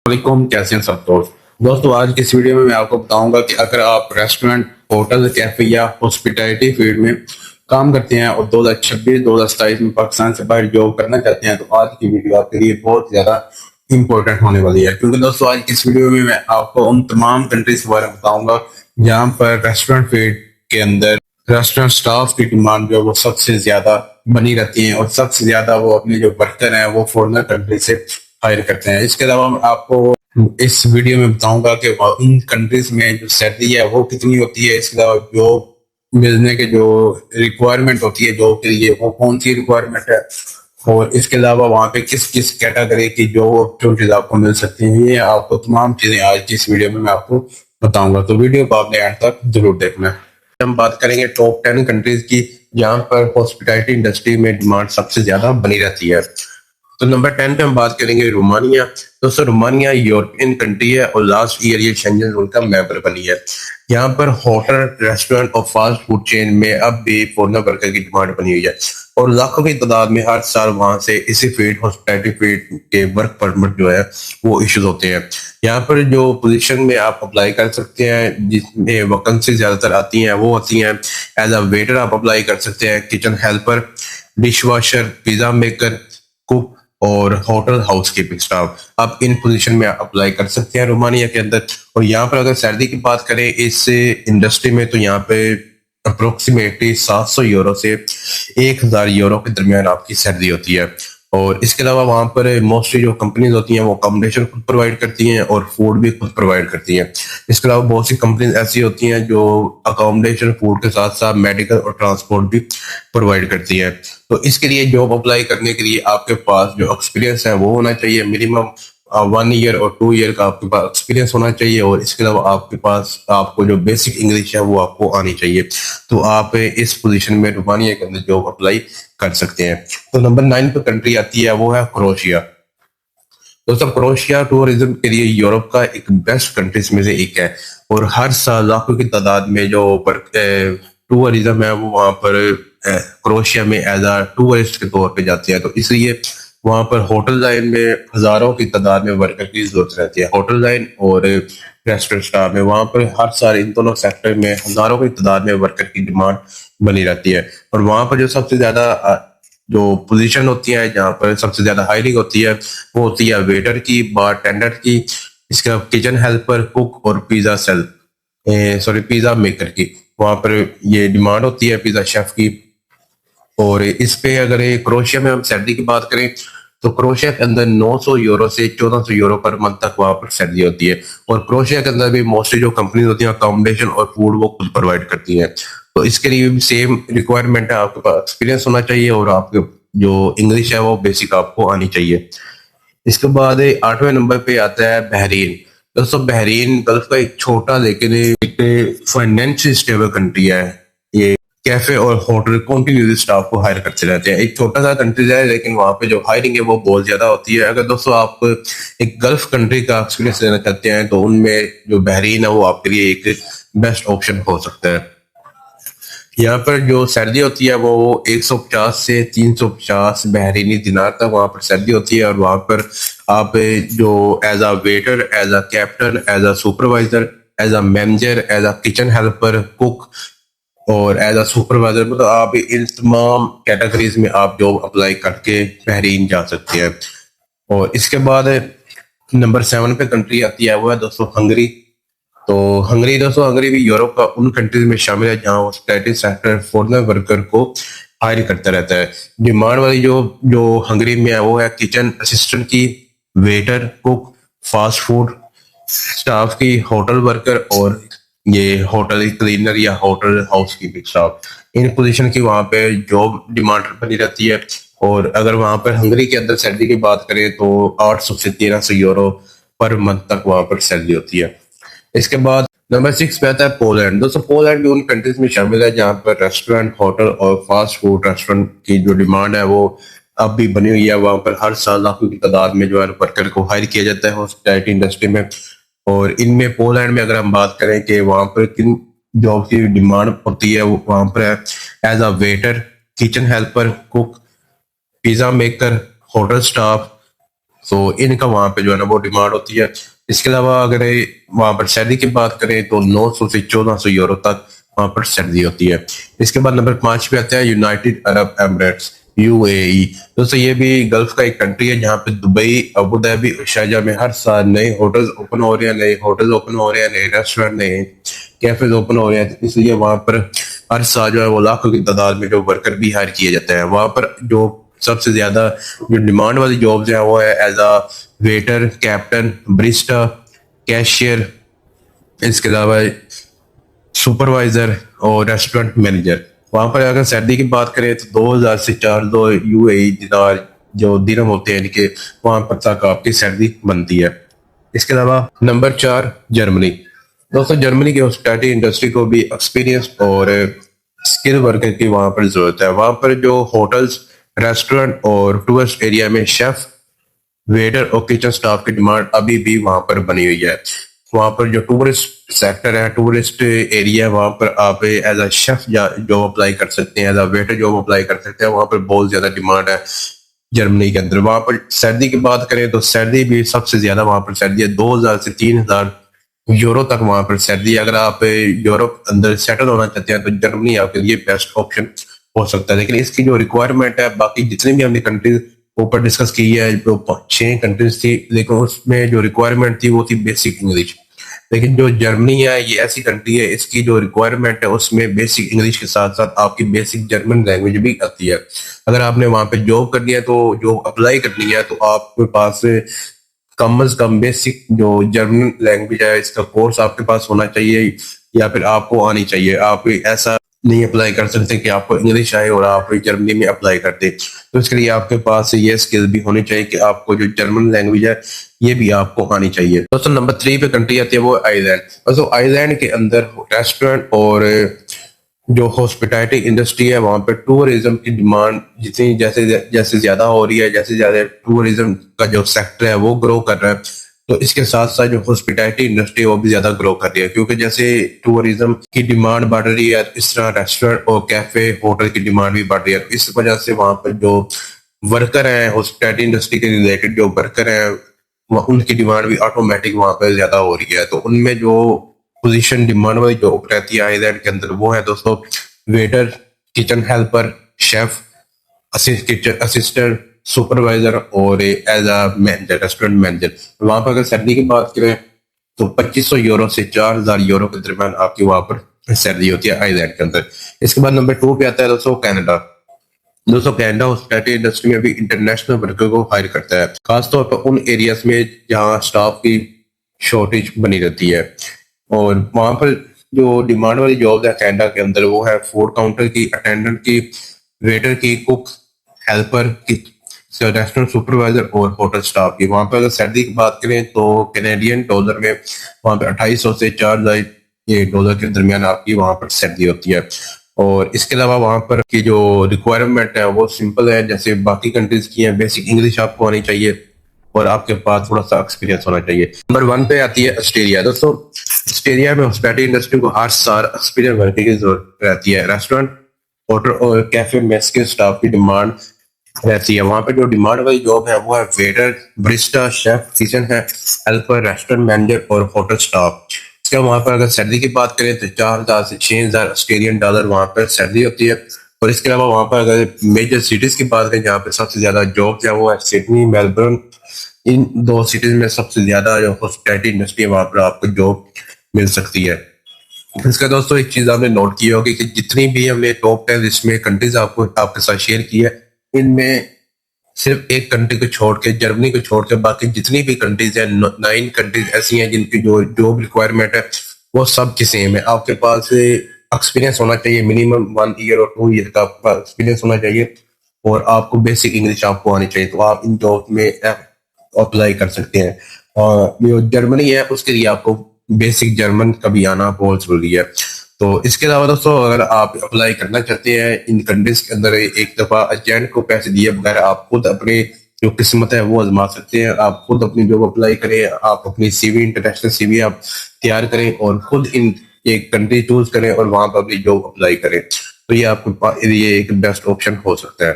वालेकुम, कैसे हैं सब दोस्तों आज की इस वीडियो में मैं आपको बताऊंगा कि अगर आप रेस्टोरेंट, होटल, कैफे या हॉस्पिटैलिटी फील्ड में काम करते हैं और 2026-2027 में पाकिस्तान से बाहर जॉब करना चाहते हैं तो आज की वीडियो आपके लिए बहुत ज्यादा इंपॉर्टेंट होने वाली है। क्योंकि दोस्तों आज की इस वीडियो में मैं आपको उन तमाम कंट्रीज के बारे में बताऊंगा जहाँ पर रेस्टोरेंट फील्ड के अंदर रेस्टोरेंट स्टाफ की डिमांड जो है वो सबसे ज्यादा बनी रहती है और सबसे ज्यादा वो अपने जो वर्कर हैं वो फॉरेनर कंट्री से हायर करते हैं। इसके अलावा मैं आपको इस वीडियो में बताऊंगा कि इन कंट्रीज में जो सैलरी है वो कितनी होती है। इसके अलावा जॉब मिलने के जो रिक्वायरमेंट होती है जॉब के लिए वो कौन सी रिक्वायरमेंट है और इसके अलावा वहाँ पे किस किस कैटेगरी की जॉब अपॉर्चुनिटीज आपको मिल सकती हैं। ये आपको तमाम चीजें आज की इस वीडियो में मैं आपको बताऊंगा, तो वीडियो को आपने एंड तक जरूर देखना। हम बात करेंगे टॉप 10 कंट्रीज की जहाँ पर हॉस्पिटैलिटी इंडस्ट्री में डिमांड सबसे ज्यादा बनी रहती है। तो नंबर 10 पे हम बात करेंगे रोमानिया। दोस्तों रोमानिया यूरोपियन कंट्री है और लास्ट ईयर ये शेंजन जोन का मेंबर बनी है। यहाँ पर होटल, रेस्टोरेंट और फास्ट फूड चेन में अब भी फॉरेनर वर्कर की डिमांड बनी हुई है और लाखों की तादाद में हर साल वहां से इसी फील्ड, हॉस्पिटैलिटी फील्ड के वर्क परमिट जो है वो इश्यूज होते हैं। यहाँ पर जो पोजीशन में आप अप्लाई कर सकते हैं जिसमें वैकेंसी ज्यादातर आती हैं वो होती हैं एज अ वेटर आप अप्लाई कर सकते हैं, kitchen helper, dish washer, pizza maker, cook और होटल हाउस कीपिंग स्टाफ। आप इन पोजीशन में अप्लाई कर सकते हैं रोमानिया के अंदर। और यहाँ पर अगर सैलरी की बात करें इस इंडस्ट्री में तो यहाँ पे अप्रोक्सीमेटली 700 यूरो से 1000 यूरो के दरमियान आपकी सैलरी होती है। और इसके अलावा वहाँ पर मोस्टली जो कंपनीज होती हैं वो अकोमोडेशन खुद प्रोवाइड करती हैं और फूड भी खुद प्रोवाइड करती हैं। इसके अलावा बहुत सी कंपनीज ऐसी होती हैं जो अकोमोडेशन, फूड के साथ साथ मेडिकल और ट्रांसपोर्ट भी प्रोवाइड करती है। तो इसके लिए जॉब अप्लाई करने के लिए आपके पास जो एक्सपीरियंस है वो होना चाहिए, मिनिमम 1 ईयर और 2 ईयर का आपके पास एक्सपीरियंस होना चाहिए। और इसके अलावा आपके पास आपको जो बेसिक इंग्लिश है वो आपको आनी चाहिए। तो आप इस पोजीशन में रोमानिया के अंदर जॉब अप्लाई कर सकते हैं। तो नंबर 9 पे कंट्री आती है वो है क्रोएशिया। दोस्तों क्रोएशिया टूरिज्म के लिए यूरोप का एक बेस्ट कंट्रीज में से एक है और हर साल लाखों की तादाद में जो टूरिज्म है वो वहाँ पर क्रोएशिया में एज अ टूरिस्ट के तौर पे जाते हैं। तो इसलिए वहाँ पर होटल लाइन में हजारों की तादाद में वर्कर की जरूरत रहती है। होटल लाइन और रेस्टोरेंट स्टाफ में वहाँ पर हर साल इन दोनों सेक्टर में हजारों की तादाद में वर्कर की डिमांड बनी रहती है। और वहाँ पर जो सबसे ज्यादा जो पोजीशन होती है जहाँ पर सबसे ज्यादा हायरिंग होती है वो होती है वेटर की, बार टेंडर की, इसके अलावा किचन हेल्पर, कुक और पिज्जा मेकर की। वहां पर ये डिमांड होती है पिज्जा शेफ की। और इस पे अगर क्रोएशिया में हम सैलरी की बात करें तो क्रोएशिया के अंदर 900 यूरो से 1400 यूरो पर मंथ तक वहां पर सैलरी होती है। और क्रोएशिया के अंदर भी मोस्टली जो कंपनीज होती हैं अकोमोडेशन और फूड वो खुद प्रोवाइड करती हैं। तो इसके लिए भी सेम रिक्वायरमेंट है, आपके पास एक्सपीरियंस होना चाहिए और आपके जो इंग्लिश है वो बेसिक आपको आनी चाहिए। इसके बाद 8वें नंबर पे आता है बहरीन। दोस्तों बहरीन गल्फ का एक छोटा लेकिन एक फाइनेंशियल स्टेबल कंट्री है। ये कैफे और होटल कंटिन्यूसली स्टाफ को हायर करते रहते हैं। एक छोटा सा कंट्री है लेकिन वहाँ पे जो हायरिंग है वो बहुत ज्यादा होती है। अगर दोस्तों आप एक गल्फ कंट्री का एक्सपीरियंस लेना चाहते हैं तो उनमें जो बहरीन है वो आपके लिए एक बेस्ट ऑप्शन हो सकता है। यहाँ पर जो सैलरी होती है वो 150 से 350 बहरीनी दिनार तक वहाँ पर सैलरी होती है। और वहाँ पर आप जो as a waiter, as a captain, as a supervisor, as a manager, as a kitchen helper, cook और एज अ सुपरवाइजर, मतलब आप इन तमाम कैटेगरीज में आप जॉब अप्लाई करके बहरीन जा सकते हैं। और इसके बाद नंबर 7 पे कंट्री आती है वो है दोस्तों हंगरी। तो हंगरी दोस्तों, हंगरी भी यूरोप का उन कंट्रीज में शामिल है जहां हॉस्पिटैलिटी सेक्टर फॉरेनर वर्कर को हायर करता रहता है। डिमांड वाली जो जो हंगरी में है वो है किचन असिस्टेंट की, waiter, cook, fast food staff की, होटल वर्कर और ये होटल क्लीनर या होटल हाउस कीपिंग स्टाफ। इन पोजीशन की वहां पे जॉब डिमांड बनी रहती है। और अगर वहां पर हंगरी के अंदर सैलरी की बात करें तो 800 से 1300 यूरो पर मंथ तक वहां पर सैलरी होती है। इसके बाद नंबर 6 पे आता है पोलैंड। दोस्तों पोलैंड भी उन कंट्रीज में शामिल है जहाँ पर रेस्टोरेंट, होटल और फास्ट फूड रेस्टोरेंट की जो डिमांड है वो अब भी बनी हुई है। वहां पर हर साल लाखों की तादाद में जो है वर्कर को हायर किया जाता है हॉस्पिटैलिटी इंडस्ट्री में। और इनमें पोलैंड में अगर हम बात करें कि वहां पर किन जॉब की डिमांड होती है, वहां पर as a waiter, kitchen helper, cook, pizza maker, hotel staff, तो इनका वहाँ पे जो है ना वो डिमांड होती है। इसके अलावा अगर वहाँ पर सर्दी की बात करें तो 900 से 1400 यूरो तक वहाँ पर सर्दी होती है। इसके बाद नंबर 5 पे आता है यूनाइटेड अरब एमिरेट्स, यूएई। दोस्तों ये भी गल्फ का एक कंट्री है जहाँ पे दुबई, अबू धाबी और शारजाह में हर साल नए होटल्स ओपन हो रहे हैं, नए होटल्स ओपन हो रहे हैं, नए रेस्टोरेंट, नए कैफेज ओपन हो रहे हैं। तो इसलिए वहाँ पर हर साल जो है वो लाखों की तादाद में जो वर्कर भी हायर किए जाते हैं। वहाँ पर जो सबसे ज्यादा जो डिमांड वाली जॉब्स हैं वो है as a waiter, captain, barista, cashier, इसके अलावा सुपरवाइजर और रेस्टोरेंट मैनेजर। वहां पर अगर सर्दी की बात करें तो 2000 से 400 यूएई दिनार जो दिरहम होते हैं इनके, वहां पर तक आपकी सर्दी बनती है। इसके अलावा नंबर 4 जर्मनी। दोस्तों जर्मनी की हॉस्पिटैलिटी इंडस्ट्री को भी एक्सपीरियंस और स्किल वर्कर की वहां पर जरूरत है। वहां पर जो होटल्स, रेस्टोरेंट और टूरिस्ट एरिया में शेफ, वेटर और किचन स्टाफ की डिमांड अभी भी वहां पर बनी हुई है। वहां पर जो टूरिस्ट सेक्टर है, टूरिस्ट एरिया है, वहां पर आप as a chef job apply कर सकते हैं, as a waiter job apply कर सकते हैं। वहां पर बहुत ज्यादा डिमांड है जर्मनी के अंदर। वहां पर सर्दी की बात करें तो सर्दी भी सबसे ज्यादा वहां पर सर्दी है, 2000 से 3000 यूरो तक वहां पर सर्दी है। अगर आप यूरोप अंदर सेटल होना चाहते हैं तो जर्मनी आपके लिए बेस्ट ऑप्शन हो सकता है। लेकिन इसकी जो रिक्वायरमेंट है, बाकी जितने भी हमने कंट्रीज ऊपर डिस्कस की है, जो 6 कंट्रीज थी, लेकिन उसमें जो रिक्वायरमेंट थी वो थी बेसिक इंग्लिश। लेकिन जो जर्मनी है ये ऐसी कंट्री है, इसकी जो रिक्वायरमेंट है उसमें बेसिक इंग्लिश के साथ साथ आपकी बेसिक जर्मन लैंग्वेज भी आती है। अगर आपने वहां पे जॉब करनी है, तो जो अप्लाई करनी है, तो आपके पास कम से कम बेसिक जो जर्मन लैंग्वेज है इसका कोर्स आपके पास होना चाहिए, या फिर आपको आनी चाहिए। आप ऐसा नहीं अप्लाई कर सकते कि आपको इंग्लिश आए और आप जर्मनी में अप्लाई करते। तो इसके लिए आपके पास ये स्किल भी होनी चाहिए कि आपको जो जर्मन लैंग्वेज है ये भी आपको आनी चाहिए। दोस्तों नंबर 3 पे कंट्री आती है वो आइलैंड। दोस्तों आइलैंड के अंदर रेस्टोरेंट और जो हॉस्पिटैलिटी इंडस्ट्री है, वहां पे टूरिज्म की डिमांड जितनी जैसे जैसे ज्यादा हो रही है, जैसे ज्यादा टूरिज्म का जो सेक्टर है वो ग्रो कर रहा है, तो इसके साथ साथ जो हॉस्पिटैलिटी इंडस्ट्री है वो भी ज्यादा ग्रो कर रही है। क्योंकि जैसे टूरिज्म की डिमांड बढ़ रही है, इस तरह रेस्टोरेंट और कैफे होटल की डिमांड भी बढ़ रही है। इस वजह से वहां पर जो वर्कर हैं, हॉस्पिटैलिटी इंडस्ट्री के रिलेटेड जो वर्कर हैं, उनकी डिमांड भी ऑटोमेटिक वहां पर ज्यादा हो रही है। तो उनमें जो पोजीशन डिमांड वाली जॉब रहती है आइलैंड के अंदर वो है दोस्तों waiter, kitchen helper, chef, kitchen assistant, supervisor और as a manager, restaurant manager. वहां पर अगर सैलरी की बात करें तो 2500 यूरो से 4000 यूरो के दरमियान आपकी वहां पर सैलरी होती है आइलैंड के अंदर। इसके बाद नंबर 2 पे आता है दोस्तों कनाडा। दोस्तों कनाडा हॉस्पिटैलिटी इंडस्ट्री में भी इंटरनेशनल वर्कर को हायर करता है, खासतौर पर उन एरियाज में जहां स्टाफ की शॉर्टेज बनी रहती है। और वहां पर जो डिमांड वाली जॉब है कनाडा के अंदर वो है फूड काउंटर की, अटेंडेंट की, वेटर की, कुक, हेल्पर की, रेस्टोरेंट सुपरवाइजर और होटल स्टाफ की। वहां पर अगर सर्दी की बात करें तो कैनेडियन डॉलर में वहां पर 2800 से 4000 ये डॉलर के दरमियान आपकी वहां पर सर्दी होती है। और इसके अलावा वहां पर की जो रिक्वायरमेंट है वो सिंपल है, जैसे बाकी कंट्रीज की है। बेसिक इंग्लिश आपको आनी चाहिए और आपके पास थोड़ा सा एक्सपीरियंस होना चाहिए। नंबर 1 पे आती है ऑस्ट्रेलिया। दोस्तों ऑस्ट्रेलिया में हॉस्पिटैलिटी इंडस्ट्री को हर साल एक्सपीरियंस वर्कर की जरूरत रहती है। रेस्टोरेंट, होटल और कैफे मेस के स्टाफ की डिमांड रहती है। वहां पे जो डिमांड वाली जॉब है वो है वेटर, ब्रिस्टा, शेफ, किचन है, हेल्पर, रेस्टोरेंट मैनेजर और होटल स्टाफ। इसके वहां पर अगर सैलरी की बात करें तो 4000 से 6000 ऑस्ट्रेलियन डॉलर वहां पर सैलरी होती है। और इसके अलावा वहां पर अगर मेजर सिटीज की बात करें जहाँ पे सबसे ज्यादा जॉब है वो है सिडनी, मेलबर्न। इन 2 सिटीज में सबसे ज्यादा जो हॉस्पिटैलिटी इंडस्ट्री है वहां पर आपको जॉब मिल सकती है। इसका दोस्तों एक चीज आपने नोट की होगी कि जितनी भी हमने टॉप 10 लिस्ट में कंट्रीज आपको आपके साथ शेयर की है, इनमें सिर्फ एक कंट्री को छोड़ के, जर्मनी को छोड़ के, बाकी जितनी भी कंट्रीज है 9 कंट्रीज ऐसी हैं जिनकी जो जॉब रिक्वायरमेंट है वो सब की सेम है। आपके पास एक्सपीरियंस होना चाहिए, मिनिमम 1 ईयर और 2 ईयर का एक्सपीरियंस होना चाहिए, और आपको बेसिक इंग्लिश आपको आनी चाहिए, तो आप इन जॉब में अप्लाई कर सकते हैं। और जो जर्मनी है उसके लिए आपको बेसिक जर्मन का भी आना बहुत जरूरी है। तो इसके अलावा दोस्तों अगर आप अप्लाई करना चाहते हैं इन कंट्रीज के अंदर, एक दफा एजेंट को पैसे दिए बगैर आप खुद अपने जो किस्मत है वो आजमा सकते हैं। आप खुद अपनी जॉब अप्लाई करें, आप अपनी सीवी, इंटरनेशनल सीवी आप तैयार करें और खुद इन एक कंट्री चूज करें और वहां पर अपनी जॉब अप्लाई करें। तो ये आपके पास ये एक बेस्ट ऑप्शन हो सकता है।